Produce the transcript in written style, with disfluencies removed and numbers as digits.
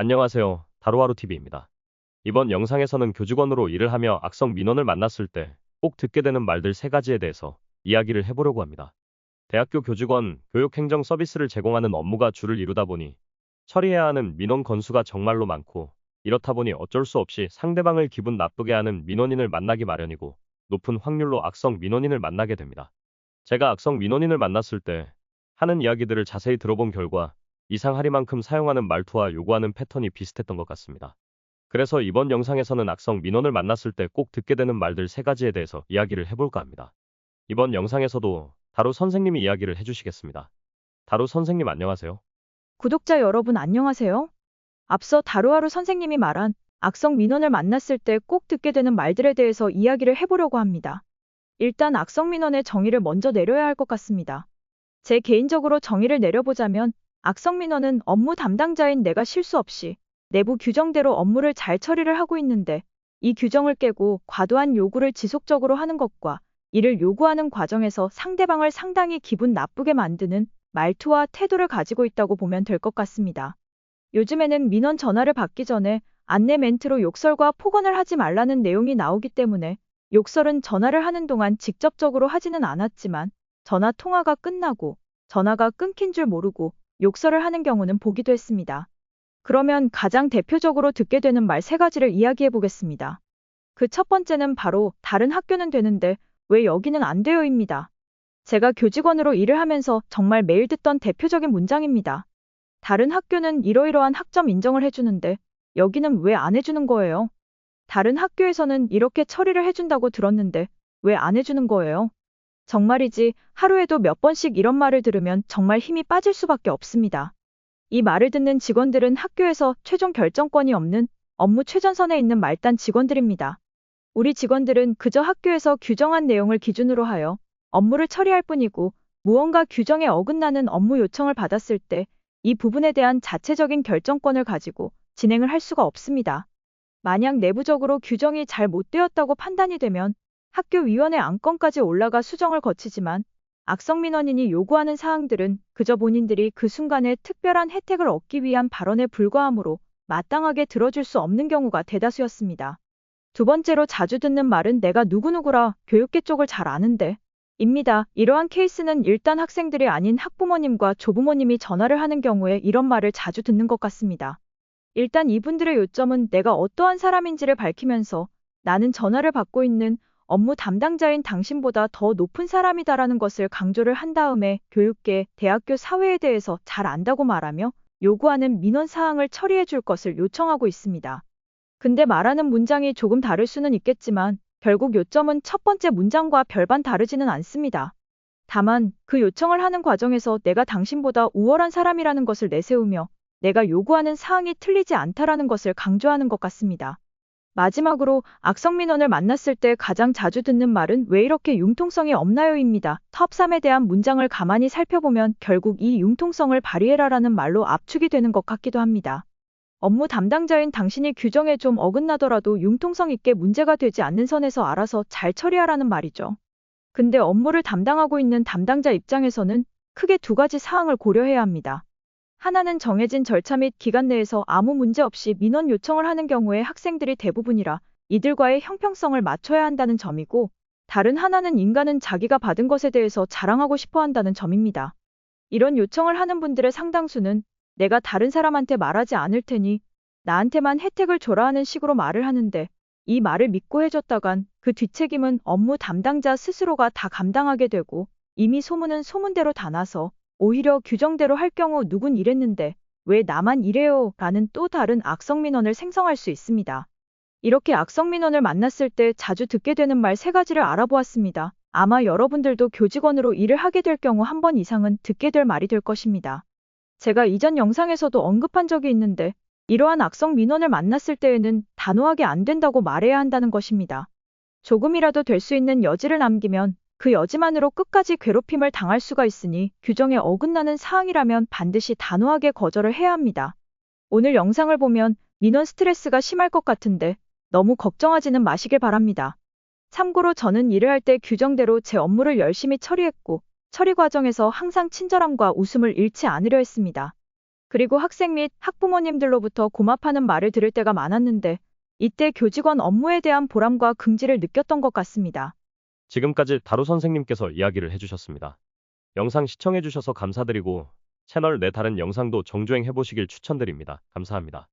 안녕하세요. 다루하루TV입니다. 이번 영상에서는 교직원으로 일을 하며 악성 민원을 만났을 때 꼭 듣게 되는 말들 3가지에 대해서 이야기를 해보려고 합니다. 대학교 교직원, 교육행정 서비스를 제공하는 업무가 주를 이루다 보니 처리해야 하는 민원 건수가 정말로 많고, 이렇다 보니 어쩔 수 없이 상대방을 기분 나쁘게 하는 민원인을 만나기 마련이고, 높은 확률로 악성 민원인을 만나게 됩니다. 제가 악성 민원인을 만났을 때 하는 이야기들을 자세히 들어본 결과 이상하리만큼 사용하는 말투와 요구하는 패턴이 비슷했던 것 같습니다. 그래서 이번 영상에서는 악성 민원을 만났을 때 꼭 듣게 되는 말들 3가지에 대해서 이야기를 해볼까 합니다. 이번 영상에서도 다루 선생님이 이야기를 해주시겠습니다. 다루 선생님 안녕하세요. 구독자 여러분 안녕하세요. 앞서 다루하루 선생님이 말한 악성 민원을 만났을 때 꼭 듣게 되는 말들에 대해서 이야기를 해보려고 합니다. 일단 악성 민원의 정의를 먼저 내려야 할 것 같습니다. 제 개인적으로 정의를 내려보자면 악성 민원은 업무 담당자인 내가 실수 없이 내부 규정대로 업무를 잘 처리를 하고 있는데 이 규정을 깨고 과도한 요구를 지속적으로 하는 것과 이를 요구하는 과정에서 상대방을 상당히 기분 나쁘게 만드는 말투와 태도를 가지고 있다고 보면 될 것 같습니다. 요즘에는 민원 전화를 받기 전에 안내 멘트로 욕설과 폭언을 하지 말라는 내용이 나오기 때문에 욕설은 전화를 하는 동안 직접적으로 하지는 않았지만 전화 통화가 끝나고 전화가 끊긴 줄 모르고 욕설을 하는 경우는 보기도 했습니다. 그러면 가장 대표적으로 듣게 되는 말 3가지를 이야기해 보겠습니다. 그 첫 번째는 바로 다른 학교는 되는데 왜 여기는 안 돼요입니다. 제가 교직원으로 일을 하면서 정말 매일 듣던 대표적인 문장입니다. 다른 학교는 이러이러한 학점 인정을 해주는데 여기는 왜 안 해주는 거예요? 다른 학교에서는 이렇게 처리를 해준다고 들었는데 왜 안 해주는 거예요? 정말이지 하루에도 몇 번씩 이런 말을 들으면 정말 힘이 빠질 수밖에 없습니다. 이 말을 듣는 직원들은 학교에서 최종 결정권이 없는 업무 최전선에 있는 말단 직원들입니다. 우리 직원들은 그저 학교에서 규정한 내용을 기준으로 하여 업무를 처리할 뿐이고, 무언가 규정에 어긋나는 업무 요청을 받았을 때 이 부분에 대한 자체적인 결정권을 가지고 진행을 할 수가 없습니다. 만약 내부적으로 규정이 잘 못 되었다고 판단이 되면 학교위원회 안건까지 올라가 수정을 거치지만, 악성 민원인이 요구하는 사항들은 그저 본인들이 그 순간에 특별한 혜택을 얻기 위한 발언에 불과하므로 마땅하게 들어줄 수 없는 경우가 대다수였습니다. 두 번째로 자주 듣는 말은 내가 누구누구라 교육계 쪽을 잘 아는데 입니다. 이러한 케이스는 일단 학생들이 아닌 학부모님과 조부모님이 전화를 하는 경우에 이런 말을 자주 듣는 것 같습니다. 일단 이분들의 요점은 내가 어떠한 사람인지를 밝히면서 나는 전화를 받고 있는 업무 담당자인 당신보다 더 높은 사람이다라는 것을 강조를 한 다음에 교육계, 대학교 사회에 대해서 잘 안다고 말하며 요구하는 민원 사항을 처리해 줄 것을 요청하고 있습니다. 근데 말하는 문장이 조금 다를 수는 있겠지만 결국 요점은 첫 번째 문장과 별반 다르지는 않습니다. 다만 그 요청을 하는 과정에서 내가 당신보다 우월한 사람이라는 것을 내세우며 내가 요구하는 사항이 틀리지 않다라는 것을 강조하는 것 같습니다. 마지막으로 악성 민원을 만났을 때 가장 자주 듣는 말은 왜 이렇게 융통성이 없나요입니다. 톱 3에 대한 문장을 가만히 살펴보면 결국 이 융통성을 발휘해라라는 말로 압축이 되는 것 같기도 합니다. 업무 담당자인 당신이 규정에 좀 어긋나더라도 융통성 있게 문제가 되지 않는 선에서 알아서 잘 처리하라는 말이죠. 근데 업무를 담당하고 있는 담당자 입장에서는 크게 2가지 사항을 고려해야 합니다. 하나는 정해진 절차 및 기간 내에서 아무 문제 없이 민원 요청을 하는 경우에 학생들이 대부분이라 이들과의 형평성을 맞춰야 한다는 점이고, 다른 하나는 인간은 자기가 받은 것에 대해서 자랑하고 싶어 한다는 점입니다. 이런 요청을 하는 분들의 상당수는 내가 다른 사람한테 말하지 않을 테니 나한테만 혜택을 줘라 하는 식으로 말을 하는데, 이 말을 믿고 해줬다간 그 뒷책임은 업무 담당자 스스로가 다 감당하게 되고, 이미 소문은 소문대로 다 나서 오히려 규정대로 할 경우 누군 이랬는데 왜 나만 이래요? 라는 또 다른 악성 민원을 생성할 수 있습니다. 이렇게 악성 민원을 만났을 때 자주 듣게 되는 말 3가지를 알아보았습니다. 아마 여러분들도 교직원으로 일을 하게 될 경우 한 번 이상은 듣게 될 말이 될 것입니다. 제가 이전 영상에서도 언급한 적이 있는데 이러한 악성 민원을 만났을 때에는 단호하게 안 된다고 말해야 한다는 것입니다. 조금이라도 될 수 있는 여지를 남기면 그 여지만으로 끝까지 괴롭힘을 당할 수가 있으니 규정에 어긋나는 사항이라면 반드시 단호하게 거절을 해야 합니다. 오늘 영상을 보면 민원 스트레스가 심할 것 같은데 너무 걱정하지는 마시길 바랍니다. 참고로 저는 일을 할 때 규정대로 제 업무를 열심히 처리했고 처리 과정에서 항상 친절함과 웃음을 잃지 않으려 했습니다. 그리고 학생 및 학부모님들로부터 고맙다는 말을 들을 때가 많았는데 이때 교직원 업무에 대한 보람과 긍지를 느꼈던 것 같습니다. 지금까지 다루 선생님께서 이야기를 해주셨습니다. 영상 시청해주셔서 감사드리고 채널 내 다른 영상도 정주행 해보시길 추천드립니다. 감사합니다.